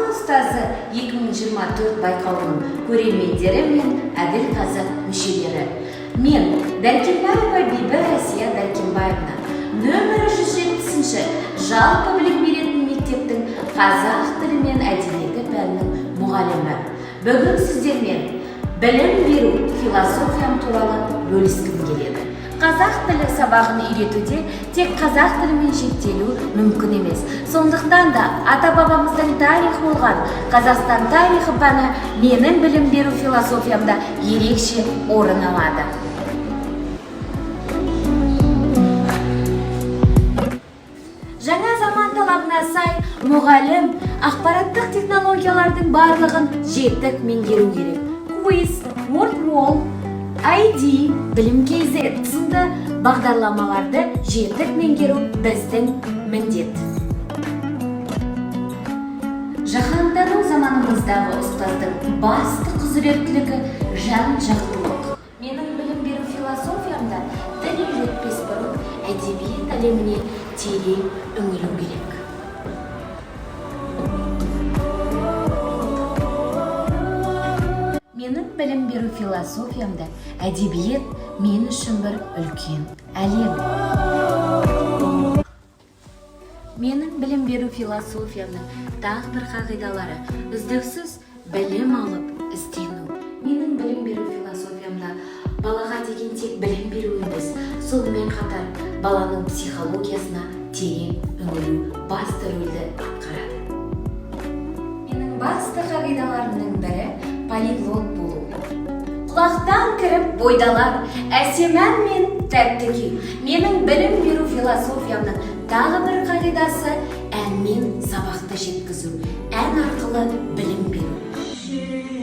заман ұстазы 2024 байқауының көрермендері мен әділ қазақ мүшелері. Мен Дәркембаева Бибі Рәсия Дәркембаевна, нөмірі 170-ші жалпы білім беретін мектептің қазақ тілі мен әдебиеті пәнінің мұғалімі. Бүгін сіздермен білім беру философиям туралы бөліскім келеді. Қазақ тілі сабағын үйретуде тек қазақ тілімен шектелу мүмкін емес. Сондықтан да ата-бабамыздың тарихы болған Қазақстан тарихы пәні менің білім беру философиямда ерекше орын алады. Жаңа заман талабына сай мұғалім ақпараттық технологиялардың барлығын жетік меңгеру керек. Quiz, WordRoll, ID, білім KZ сынды бағдарламаларды жетік меңгеру біздің міндет. Жаһандану заманымыздағы ұстаздың басты құзыреттілігі жан-жақтылық. Менің білім беру философиямда тіл үйретпес бұрын әдебиет әлеміне терең үңілу керек. Менің білім беру философиямда әдебиет мен үшін бір үлкен әлем. Менің білім беру философиямның тағы бір қағидалары үздіксіз білім алып іздену. Менің білім беру философиямда балаға деген тек білім беру емес, сонымен қатар баланың психологиясына терең үңілу басты рөлді атқарады. Менің басты қағидаларымның бірі полиглот болу. Құлақтан кіріп бойдалар, әсем ән мен тәтті күй. Менің білім беру философиямның тағы бір қағидасы әнмен сабақты жеткізу, ән арқылы білім беру.